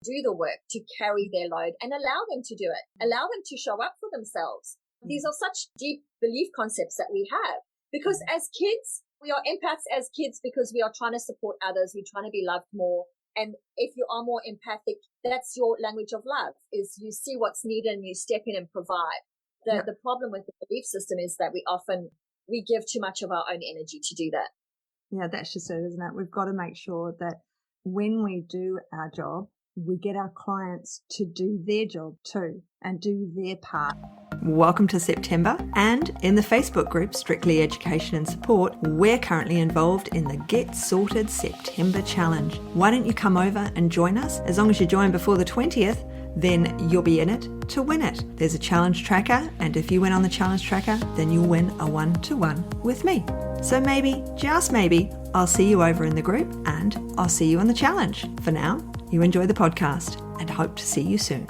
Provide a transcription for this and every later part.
do the work to carry their load and allow them to do it, allow them to show up for themselves. These are such deep belief concepts that we have, because as kids, we are empaths as kids because we are trying to support others. We're trying to be loved more. And if you are more empathic, that's your language of love, is you see what's needed and you step in and provide. The problem with the belief system is that we give too much of our own energy to do that. Yeah, that's just it, isn't it? We've got to make sure that when we do our job, we get our clients to do their job too and do their part. Welcome to September, and in the Facebook group Strictly Education and Support, we're currently involved in the Get Sorted September Challenge. Why don't you come over and join us? As long as you join before the 20th, then you'll be in it to win it. There's a challenge tracker, and if you win on the challenge tracker, then you'll win a one-to-one with me. So maybe, just maybe, I'll see you over in the group and I'll see you on the challenge. For now, you enjoy the podcast and hope to see you soon.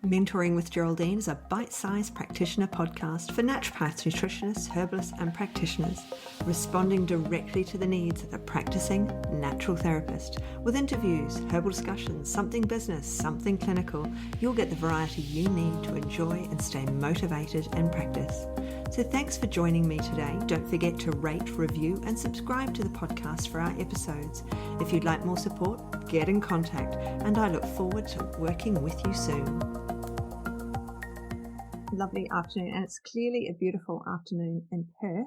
Mentoring with Geraldine is a bite-sized practitioner podcast for naturopaths, nutritionists, herbalists and practitioners, responding directly to the needs of the practicing natural therapist. With interviews, herbal discussions, something business, something clinical, you'll get the variety you need to enjoy and stay motivated in practice. So thanks for joining me today. Don't forget to rate, review and subscribe to the podcast for our episodes. If you'd like more support, get in contact, and I look forward to working with you soon. Lovely afternoon, and it's clearly a beautiful afternoon in Perth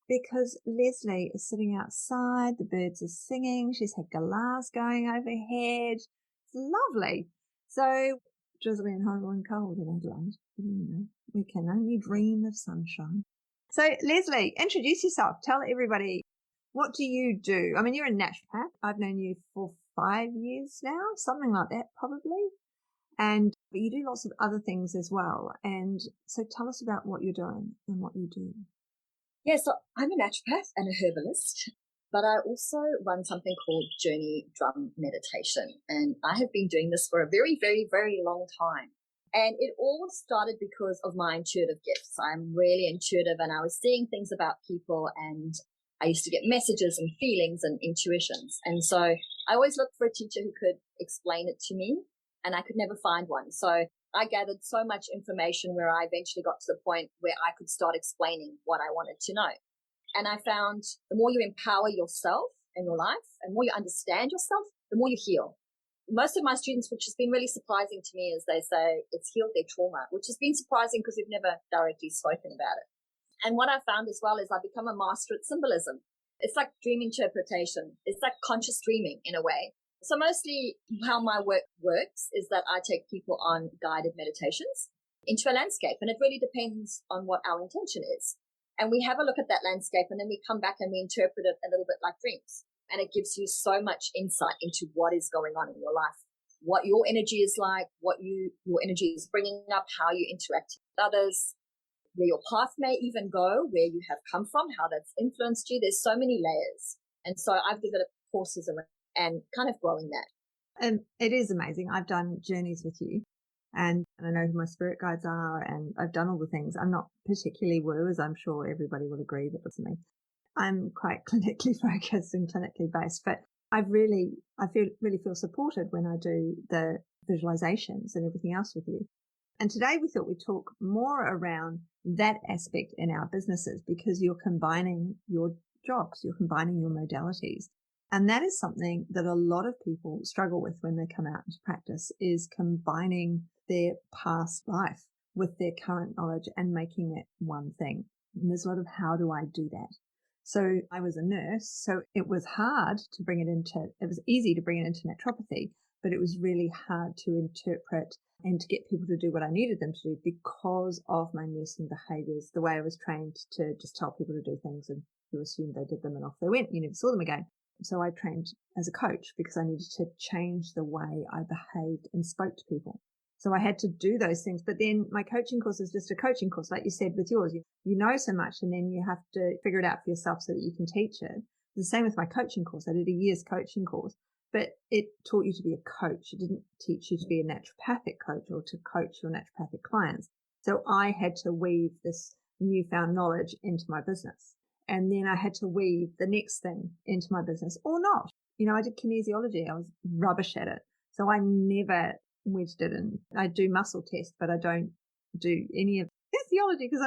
because Lesley is sitting outside, the birds are singing, she's had galahs going overhead. It's lovely. So drizzly and horrible and cold in Adelaide, but anyway, we can only dream of sunshine. So Lesley, introduce yourself. Tell everybody, what do you do? I mean, you're a naturopath. I've known you for 5 years now, something like that probably. But you do lots of other things as well. And so tell us about what you're doing and what you do. Yeah, so I'm a naturopath and a herbalist, but I also run something called Journey Drum Meditation. And I have been doing this for a very, very, very long time. And it all started because of my intuitive gifts. I'm really intuitive, and I was seeing things about people, and I used to get messages and feelings and intuitions. And so I always looked for a teacher who could explain it to me, and I could never find one. So I gathered so much information where I eventually got to the point where I could start explaining what I wanted to know. And I found the more you empower yourself in your life and the more you understand yourself, the more you heal. Most of my students, which has been really surprising to me, is they say it's healed their trauma, which has been surprising because we've never directly spoken about it. And what I found as well is I've become a master at symbolism. It's like dream interpretation. It's like conscious dreaming in a way. So mostly how my work works is that I take people on guided meditations into a landscape, and it really depends on what our intention is. And we have a look at that landscape, and then we come back and we interpret it a little bit like dreams. And it gives you so much insight into what is going on in your life, what your energy is like, what your energy is bringing up, how you interact with others, where your path may even go, where you have come from, how that's influenced you. There's so many layers. And so I've developed courses around and kind of growing that. And it is amazing. I've done journeys with you, and I know who my spirit guides are, and I've done all the things. I'm not particularly woo, as I'm sure everybody will agree that with me. I'm quite clinically focused and clinically based, but I really feel supported when I do the visualizations and everything else with you. And today we thought we'd talk more around that aspect in our businesses, because you're combining your jobs, you're combining your modalities. And that is something that a lot of people struggle with when they come out into practice, is combining their past life with their current knowledge and making it one thing. And there's a lot of, how do I do that? So I was a nurse, so it was hard to bring it into, it was easy to bring it into naturopathy, but it was really hard to interpret and to get people to do what I needed them to do because of my nursing behaviours, the way I was trained to just tell people to do things and you assumed they did them and off they went. You never saw them again. So I trained as a coach because I needed to change the way I behaved and spoke to people. So I had to do those things. But then my coaching course is just a coaching course, like you said with yours. You know so much, and then you have to figure it out for yourself so that you can teach it. The same with my coaching course. I did a year's coaching course, but it taught you to be a coach. It didn't teach you to be a naturopathic coach or to coach your naturopathic clients. So I had to weave this newfound knowledge into my business. And then I had to weave the next thing into my business, or not. I did kinesiology. I was rubbish at it. So I never wedged it in. I do muscle tests, but I don't do any of physiology because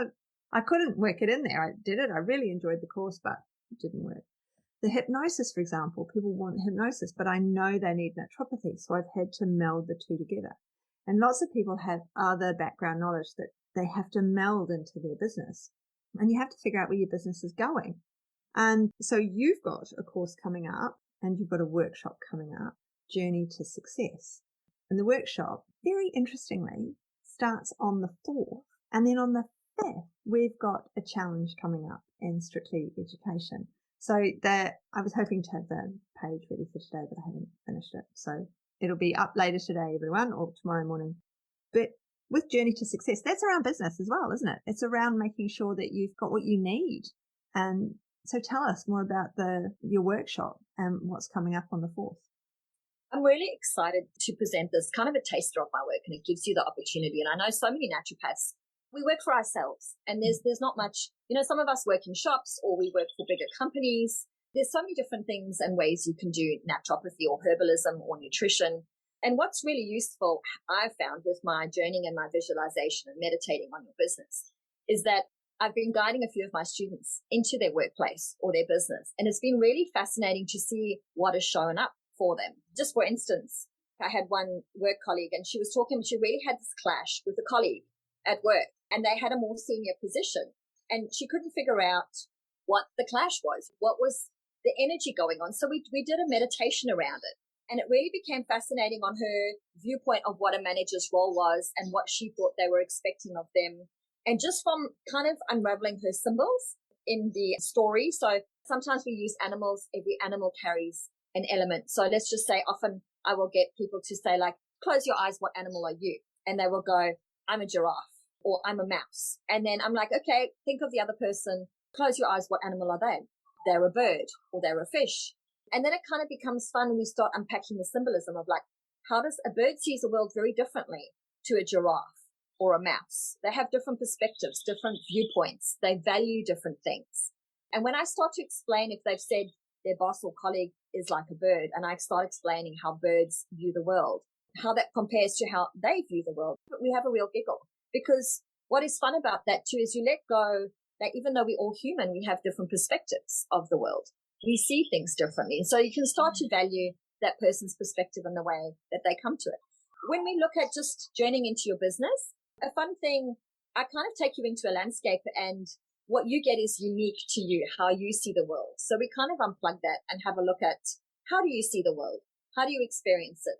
I couldn't work it in there. I did it. I really enjoyed the course, but it didn't work. The hypnosis, for example, people want hypnosis, but I know they need naturopathy. So I've had to meld the two together. And lots of people have other background knowledge that they have to meld into their business. And you have to figure out where your business is going. And so you've got a course coming up and you've got a workshop coming up, Journey to Success. And the workshop, very interestingly, starts on the 4th. And then on the 5th, we've got a challenge coming up in Strictly Education. So I was hoping to have the page ready for today, but I haven't finished it. So it'll be up later today, everyone, or tomorrow morning. But with Journey to Success, that's around business as well, isn't it? It's around making sure that you've got what you need. And so tell us more about your workshop and what's coming up on the 4th. I'm really excited to present this kind of a taster of my work, and it gives you the opportunity. And I know so many naturopaths, we work for ourselves, and there's not much, some of us work in shops or we work for bigger companies. There's so many different things and ways you can do naturopathy or herbalism or nutrition. And what's really useful, I've found with my journeying and my visualization and meditating on your business, is that I've been guiding a few of my students into their workplace or their business. And it's been really fascinating to see what has shown up for them. Just for instance, I had one work colleague and she really had this clash with a colleague at work, and they had a more senior position, and she couldn't figure out what the clash was. What was the energy going on? So we did a meditation around it, and it really became fascinating on her viewpoint of what a manager's role was and what she thought they were expecting of them. And just from kind of unraveling her symbols in the story. So sometimes we use animals. Every animal carries an element. So let's just say often I will get people to say, like, close your eyes, what animal are you? And they will go, I'm a giraffe, or I'm a mouse. And then I'm like, okay, think of the other person, close your eyes, what animal are they? They're a bird, or they're a fish. And then it kind of becomes fun when we start unpacking the symbolism of, like, how does a bird sees the world very differently to a giraffe or a mouse? They have different perspectives, different viewpoints. They value different things. And when I start to explain, if they've said their boss or colleague is like a bird, and I start explaining how birds view the world, how that compares to how they view the world, we have a real giggle. Because what is fun about that too is you let go that even though we're all human, we have different perspectives of the world. We see things differently. And so you can start to value that person's perspective and the way that they come to it. When we look at just journeying into your business, a fun thing, I kind of take you into a landscape, and what you get is unique to you, how you see the world. So we kind of unplug that and have a look at, how do you see the world? How do you experience it?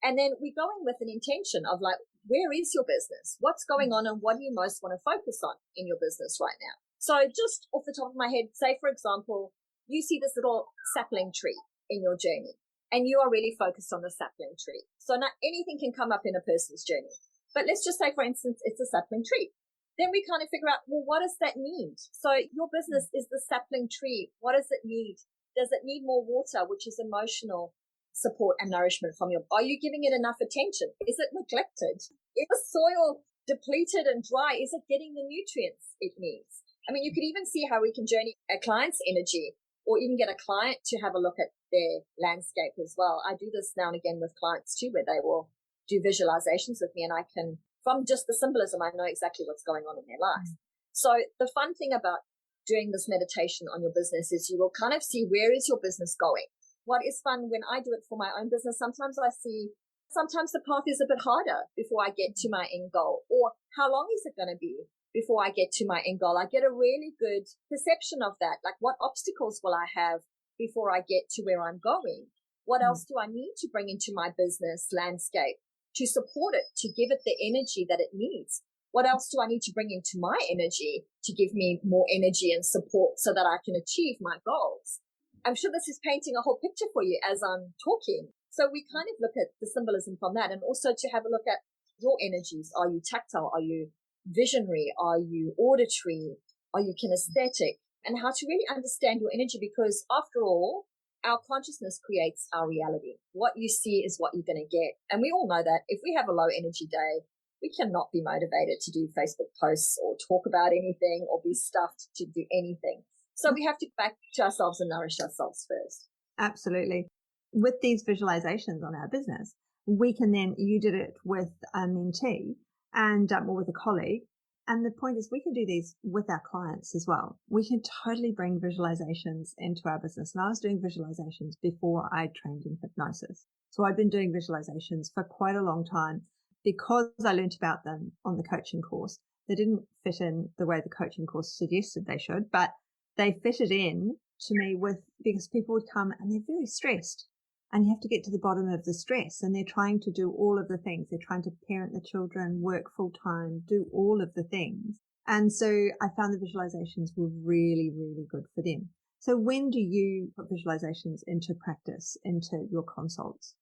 And then we go in with an intention of, like, where is your business? What's going on, and what do you most want to focus on in your business right now? So just off the top of my head, say, for example, you see this little sapling tree in your journey, and you are really focused on the sapling tree. So not anything can come up in a person's journey. But let's just say, for instance, it's a sapling tree. Then we kind of figure out, well, what does that need? So your business is the sapling tree. What does it need? Does it need more water, which is emotional support and nourishment from are you giving it enough attention? Is it neglected? Is the soil depleted and dry? Is it getting the nutrients it needs? I mean, you could even see how we can journey a client's energy, or even get a client to have a look at their landscape as well. I do this now and again with clients too, where they will do visualizations with me, and I can, from just the symbolism, I know exactly what's going on in their life. So the fun thing about doing this meditation on your business is you will kind of see, where is your business going? What is fun when I do it for my own business, sometimes I see, sometimes the path is a bit harder before I get to my end goal, or how long is it going to be before I get to my end goal? I get a really good perception of that. Like, what obstacles will I have before I get to where I'm going? What else do I need to bring into my business landscape to support it, to give it the energy that it needs? What else do I need to bring into my energy to give me more energy and support so that I can achieve my goals? I'm sure this is painting a whole picture for you as I'm talking. So we kind of look at the symbolism from that, and also to have a look at your energies. Are you tactile? Are you visionary? Are you auditory? Are you kinesthetic? And how to really understand your energy, because after all, our consciousness creates our reality. What you see is what you're going to get. And we all know that if we have a low energy day, we cannot be motivated to do Facebook posts or talk about anything or be stuffed to do anything. So we have to get back to ourselves and nourish ourselves first. Absolutely. with these visualizations on our business, we can then, you did it with a mentee and or with a colleague. And the point is we can do these with our clients as well. We can totally bring visualizations into our business. And I was doing visualizations before I trained in hypnosis. So I've been doing visualizations for quite a long time because I learned about them on the coaching course. They didn't fit in the way the coaching course suggested they should, but they fitted in to me because people would come and they're very stressed. And you have to get to the bottom of the stress, and they're trying to do all of the things. They're trying to parent the children, work full time, do all of the things. And so I found the visualizations were really, really good for them. So when do you put visualizations into practice, into your consults?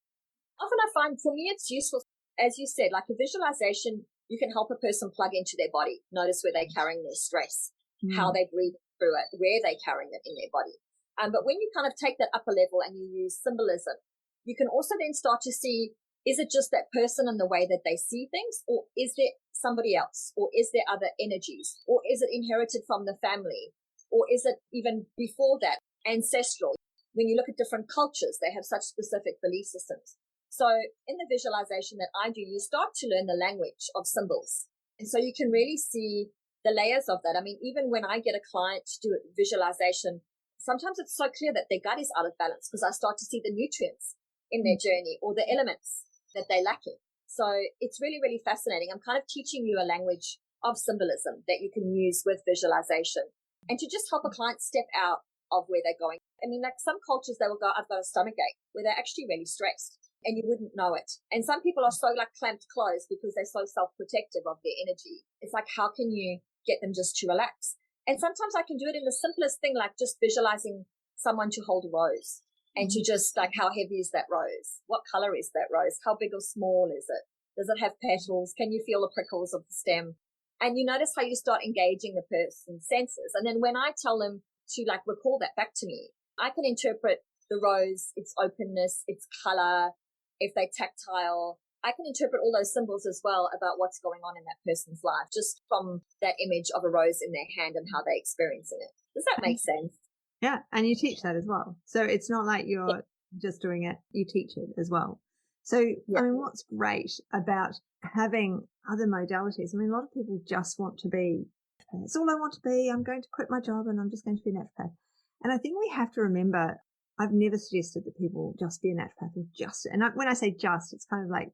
Often I find for me it's useful, as you said, like a visualization, you can help a person plug into their body, notice where they're carrying their stress, how they breathe through it, where they're carrying it in their body. But when you kind of take that upper level and you use symbolism, you can also then start to see, is it just that person and the way that they see things, or is there somebody else, or is there other energies, or is it inherited from the family, or is it even before that, ancestral? When you look at different cultures, they have such specific belief systems. So in the visualization that I do, you start to learn the language of symbols. And so you can really see the layers of that. I mean, even when I get a client to do a visualization, sometimes it's so clear that their gut is out of balance because I start to see the nutrients in their journey or the elements that they're lacking. So it's really, really fascinating. I'm kind of teaching you a language of symbolism that you can use with visualization and to just help a client step out of where they're going. I mean, like some cultures, they will go, I've got a stomach ache, where they're actually really stressed and you wouldn't know it. And some people are so like clamped closed because they're so self-protective of their energy. It's like, how can you get them just to relax? And sometimes I can do it in the simplest thing, like just visualizing someone to hold a rose and to just like, how heavy is that rose? What color is that rose? How big or small is it? Does it have petals? Can you feel the prickles of the stem? And you notice how you start engaging the person's senses. And then when I tell them to like recall that back to me, I can interpret the rose, its openness, its color, if they're tactile. I can interpret all those symbols as well about what's going on in that person's life, just from that image of a rose in their hand and how they're experiencing it. Does that make sense? Yeah. And you teach that as well. So it's not like you're just doing it, you teach it as well. So, I mean, what's great about having other modalities? I mean, a lot of people just want to be, that's all I want to be. I'm going to quit my job and I'm just going to be a naturopath. And I think we have to remember, I've never suggested that people just be a naturopath or just, and when I say just, it's kind of like,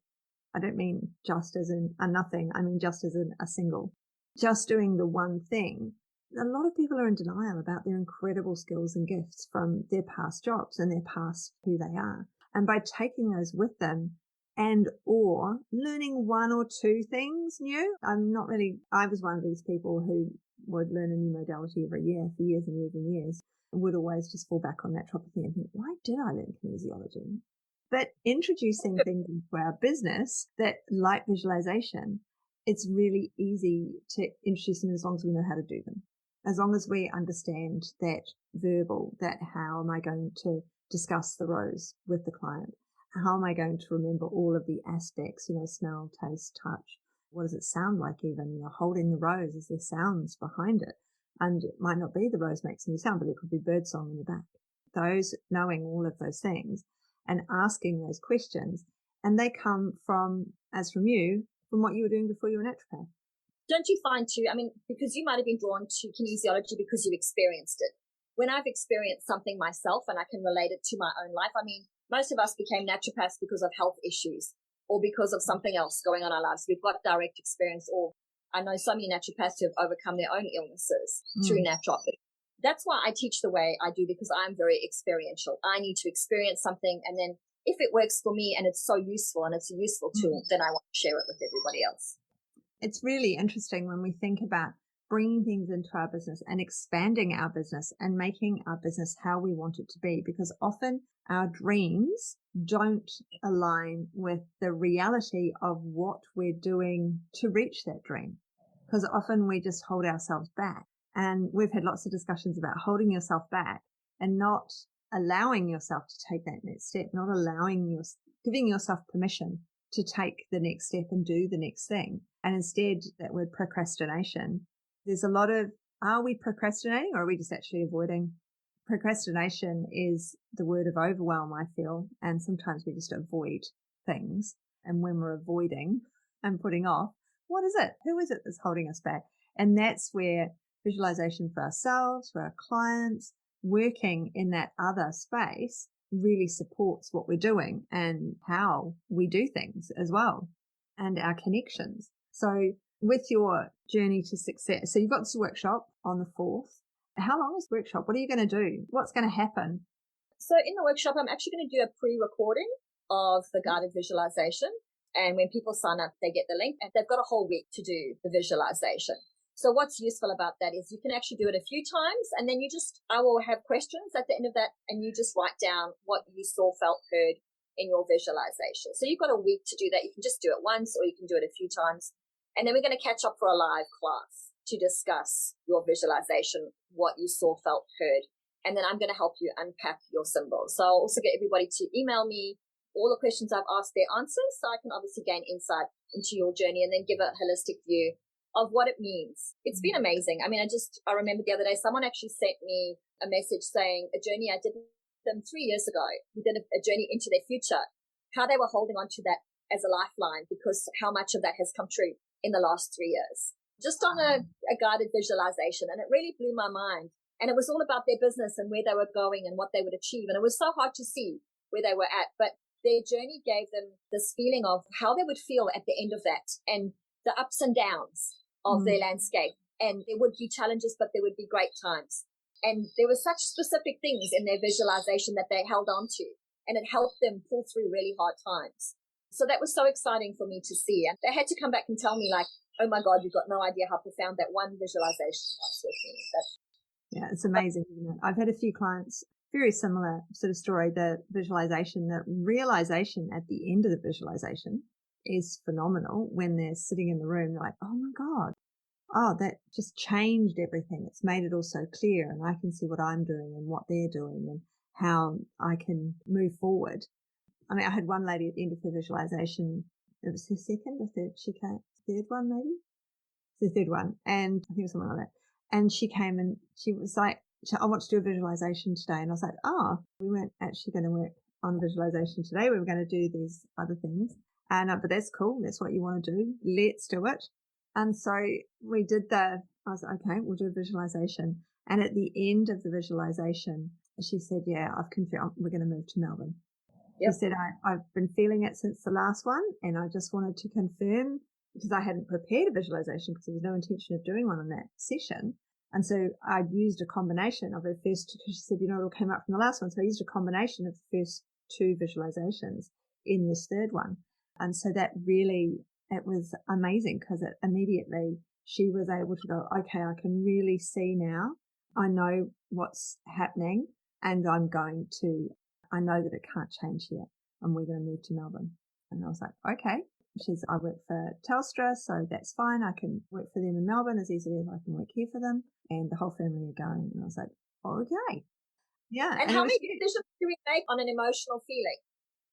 I don't mean just as in a nothing. I mean just as in a single. Just doing the one thing. A lot of people are in denial about their incredible skills and gifts from their past jobs and their past who they are. And by taking those with them and or learning one or two things new, I was one of these people who would learn a new modality every year for years and years and years, and would always just fall back on that tropic thing and think, why did I learn kinesiology? But introducing things into our business that like visualization, it's really easy to introduce them as long as we know how to do them. As long as we understand that verbal, that how am I going to discuss the rose with the client? How am I going to remember all of the aspects, smell, taste, touch? What does it sound like even? Holding the rose, is there sounds behind it? And it might not be the rose makes a new sound, but it could be birdsong in the back. Knowing all of those things and asking those questions, and they come from what you were doing before you were a naturopath. Don't you find too, I mean, because you might have been drawn to kinesiology because you experienced it. When I've experienced something myself and I can relate it to my own life, I mean, most of us became naturopaths because of health issues or because of something else going on in our lives. We've got direct experience, or I know so many naturopaths who have overcome their own illnesses through naturopathy. That's why I teach the way I do, because I'm very experiential. I need to experience something, and then if it works for me and it's so useful and it's a useful tool, then I want to share it with everybody else. It's really interesting when we think about bringing things into our business and expanding our business and making our business how we want it to be, because often our dreams don't align with the reality of what we're doing to reach that dream, because often we just hold ourselves back. And we've had lots of discussions about holding yourself back and not allowing yourself to take that next step, not giving yourself permission to take the next step and do the next thing. And instead, that word procrastination, there's a lot of, are we procrastinating or are we just actually avoiding procrastination is the word of overwhelm, I feel. And sometimes we just avoid things. And when we're avoiding and putting off, what is it? Who is it that's holding us back? And that's where visualization for ourselves, for our clients, working in that other space really supports what we're doing and how we do things as well, and our connections. So with your journey to success, so you've got this workshop on the 4th. How long is the workshop? What are you going to do? What's going to happen? So in the workshop, I'm actually going to do a pre-recording of the guided visualization. And when people sign up, they get the link and they've got a whole week to do the visualization. So what's useful about that is you can actually do it a few times, and then I will have questions at the end of that, and you just write down what you saw, felt, heard in your visualization. So you've got a week to do that. You can just do it once, or you can do it a few times. And then we're going to catch up for a live class to discuss your visualization, what you saw, felt, heard. And then I'm going to help you unpack your symbols. So I'll also get everybody to email me all the questions I've asked, their answers, so I can obviously gain insight into your journey and then give a holistic view of what it means. It's been amazing. I mean, I remember the other day, someone actually sent me a message saying a journey I did with them 3 years ago. We did a journey into their future, how they were holding on to that as a lifeline because how much of that has come true in the last 3 years. Just on a guided visualization. And it really blew my mind. And it was all about their business and where they were going and what they would achieve. And it was so hard to see where they were at. But their journey gave them this feeling of how they would feel at the end of that and the ups and downs of their landscape. And there would be challenges, but there would be great times. And there were such specific things in their visualization that they held on to, and it helped them pull through really hard times. So that was so exciting for me to see. And they had to come back and tell me like, oh my God, you've got no idea how profound that one visualization was with me. Yeah, it's amazing, isn't it? I've had a few clients, very similar sort of story, the visualization, the realization at the end of the visualization is phenomenal when they're sitting in the room like, oh my God, that just changed everything. It's made it all so clear and I can see what I'm doing and what they're doing and how I can move forward. I mean, I had one lady at the end of her visualization, it was her second or third one maybe? The third one. And I think it was something like that. And she came and she was like, I want to do a visualization today. And I was like, we weren't actually going to work on visualization today. We were going to do these other things. And, but that's cool. That's what you want to do. Let's do it. And so we did I was like, okay, we'll do a visualization. And at the end of the visualization, she said, yeah, I've confirmed we're going to move to Melbourne. Yep. She said, I've been feeling it since the last one. And I just wanted to confirm because I hadn't prepared a visualization because there was no intention of doing one on that session. And so I'd used a combination of her first, because she said, it all came up from the last one. So I used a combination of the first 2 visualizations in this third one. And so that really, it was amazing because immediately she was able to go, okay, I can really see now. I know what's happening and I know that it can't change here and we're going to move to Melbourne. And I was like, okay. I work for Telstra, so that's fine. I can work for them in Melbourne as easily as I can work here for them. And the whole family are going. And I was like, okay. Yeah. And how many decisions do we make on an emotional feeling?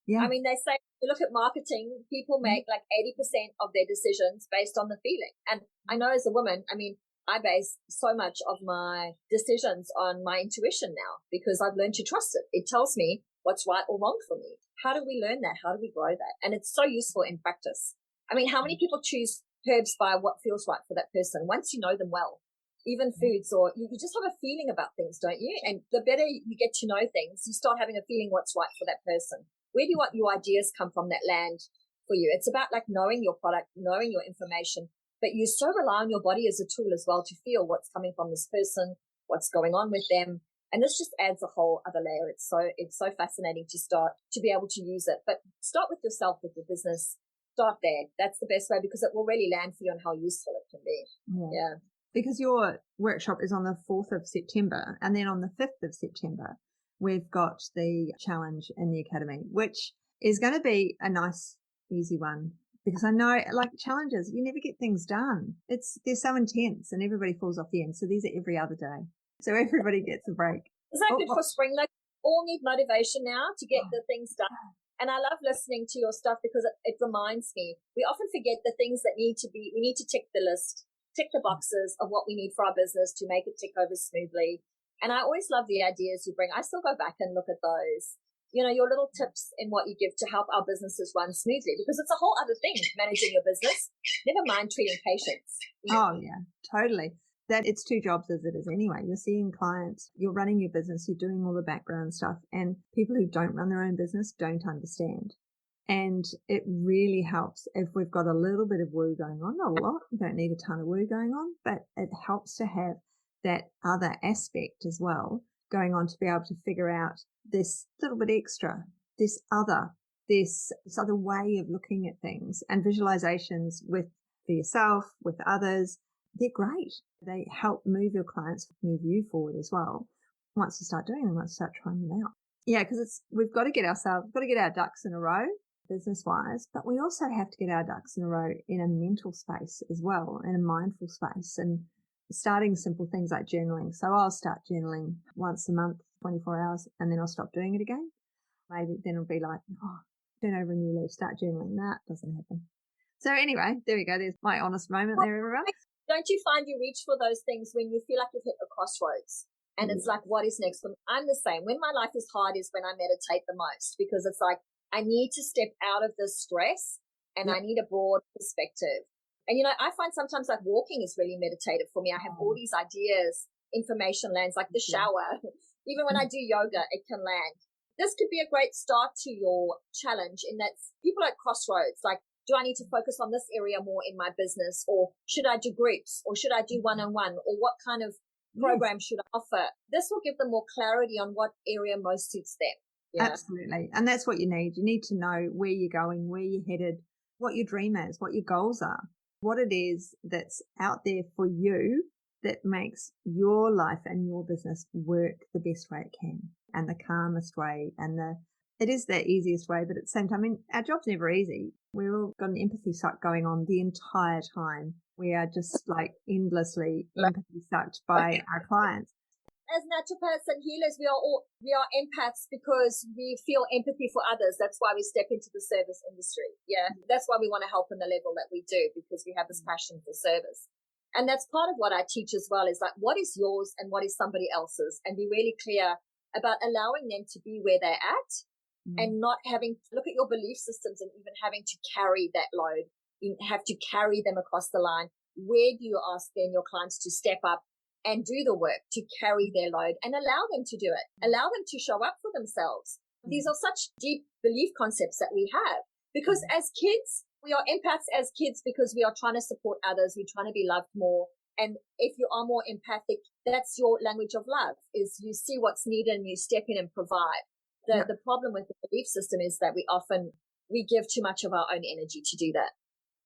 Yeah. I mean, they say, if you look at marketing, people make like 80% of their decisions based on the feeling. And I know as a woman, I mean, I base so much of my decisions on my intuition now because I've learned to trust it. It tells me what's right or wrong for me. How do we learn that? How do we grow that? And it's so useful in practice. I mean, how many people choose herbs by what feels right for that person once you know them well? Even foods, or you just have a feeling about things, don't you? And the better you get to know things, you start having a feeling what's right for that person. Where do you want your ideas come from that land for you? It's about like knowing your product, knowing your information, but you so rely on your body as a tool as well to feel what's coming from this person, what's going on with them. And this just adds a whole other layer. It's so fascinating to be able to use it. But start with yourself, with your business. Start there. That's the best way because it will really land for you on how useful it can be. Yeah. Because your workshop is on the 4th of September and then on the 5th of September, we've got the challenge in the academy, which is going to be a nice, easy one. Because I know, like challenges, you never get things done. They're so intense and everybody falls off the end. So these are every other day. So everybody gets a break. Is that good for spring? Like, all need motivation now to get the things done. And I love listening to your stuff because it reminds me. We often forget the things that we need to tick the list, tick the boxes of what we need for our business to make it tick over smoothly. And I always love the ideas you bring. I still go back and look at those, your little tips in what you give to help our businesses run smoothly, because it's a whole other thing, managing your business, never mind treating patients. Oh, yeah, totally. That it's two jobs as it is anyway. You're seeing clients, you're running your business, you're doing all the background stuff, and people who don't run their own business don't understand. And it really helps if we've got a little bit of woo going on, not a lot. You don't need a ton of woo going on, but it helps to have that other aspect as well going on to be able to figure out this little bit extra, this other way of looking at things. And visualizations for yourself, with others, they're great. They help move your clients, move you forward as well. Once you start doing them, once you start trying them out. Yeah, because we've got to get our ducks in a row business-wise, but we also have to get our ducks in a row in a mental space as well, in a mindful space, and starting simple things like journaling. So I'll start journaling once a month, 24 hours, and then I'll stop doing it again. Maybe then it'll be like, turn over a new leaf, start journaling. That doesn't happen. So anyway, there we go. There's my honest moment there, everyone. Don't you find you reach for those things when you feel like you've hit a crossroads? And it's like, what is next? I'm the same. When my life is hard is when I meditate the most, because it's like, I need to step out of this stress and I need a broad perspective. And, I find sometimes like walking is really meditative for me. I have all these ideas, information lands, like the shower. Even when I do yoga, it can land. This could be a great start to your challenge, in that people are at crossroads. Like, do I need to focus on this area more in my business, or should I do groups, or should I do one-on-one, or what kind of program should I offer? This will give them more clarity on what area most suits them. Yeah. Absolutely. And that's what you need. You need to know where you're going, where you're headed, what your dream is, what your goals are, what it is that's out there for you that makes your life and your business work the best way it can, and the calmest way, and it is the easiest way, but at the same time, our job's never easy. We've all got an empathy suck going on the entire time. We are just like endlessly empathy sucked by our clients. As naturopaths and healers, we are empaths because we feel empathy for others. That's why we step into the service industry. Yeah. That's why we want to help on the level that we do, because we have this passion for service. And that's part of what I teach as well, is like, what is yours and what is somebody else's, and be really clear about allowing them to be where they're at. And not having to look at your belief systems and even having to carry that load. You have to carry them across the line. Where do you ask then your clients to step up and do the work to carry their load, and allow them to do it? Allow them to show up for themselves. These are such deep belief concepts that we have, because as kids, we are empaths as kids because we are trying to support others. We're trying to be loved more. And if you are more empathic, that's your language of love, is you see what's needed and you step in and provide. The problem with the belief system is that we give too much of our own energy to do that.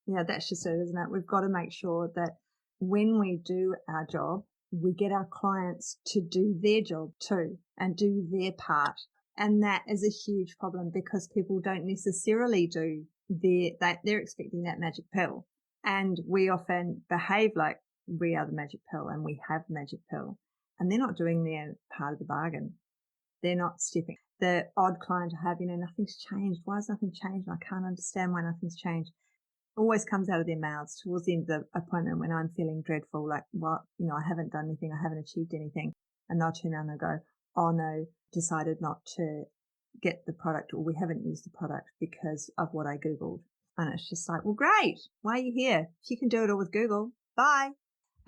Yeah, that's just it, isn't it? We've got to make sure that when we do our job, we get our clients to do their job too and do their part. And that is a huge problem, because people don't necessarily do they're expecting that magic pill. And we often behave like we are the magic pill and we have magic pill, and they're not doing their part of the bargain. They're not stepping. The odd client I have, nothing's changed. Why has nothing changed? I can't understand why nothing's changed. Always comes out of their mouths towards the end of the appointment when I'm feeling dreadful, like, what, I haven't done anything, I haven't achieved anything. And they'll turn around and go, oh no, decided not to get the product, or we haven't used the product because of what I Googled. And it's just like, well, great. Why are you here? If you can do it all with Google, bye.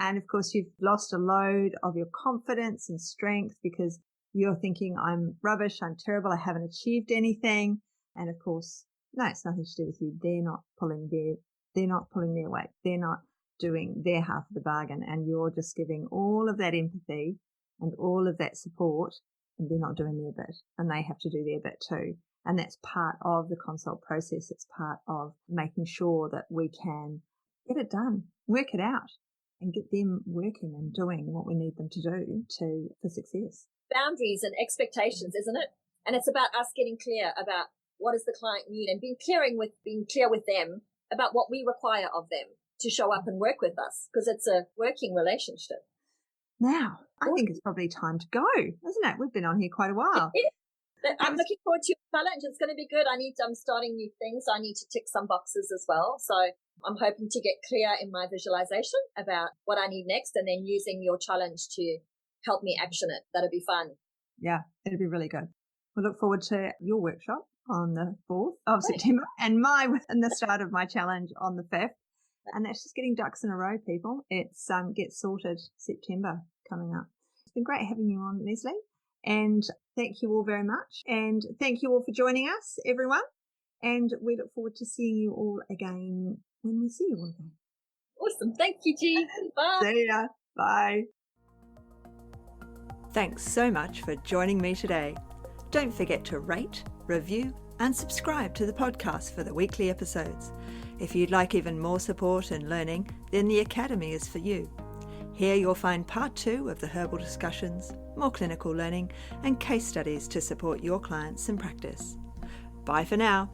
And of course, you've lost a load of your confidence and strength because you're thinking, I'm rubbish, I'm terrible, I haven't achieved anything. And of course, no, it's nothing to do with you. They're not pulling their weight. They're not doing their half of the bargain. And you're just giving all of that empathy and all of that support, and they're not doing their bit, and they have to do their bit too. And that's part of the consult process. It's part of making sure that we can get it done, work it out, and get them working and doing what we need them to do for success. Boundaries and expectations, isn't it? And it's about us getting clear about what does the client need, and being clear with them about what we require of them to show up and work with us, because it's a working relationship. Now, I think it's probably time to go, isn't it? We've been on here quite a while. I'm looking forward to your challenge. It's going to be good. I'm starting new things. I need to tick some boxes as well. So I'm hoping to get clear in my visualization about what I need next, and then using your challenge to help me action it. That'd be fun. Yeah, it'd be really good. We look forward to your workshop on the 4th of Great. September and mine in the start of my challenge on the 5th. And that's just getting ducks in a row, people. It's Get Sorted September coming up. It's been great having you on, Lesley. And thank you all very much. And thank you all for joining us, everyone. And we look forward to seeing you all again when we see you all again. Awesome. Thank you, G. Bye. See ya. Bye. Thanks so much for joining me today. Don't forget to rate, review, and subscribe to the podcast for the weekly episodes. If you'd like even more support and learning, then the Academy is for you. Here you'll find part 2 of the herbal discussions, more clinical learning, and case studies to support your clients in practice. Bye for now.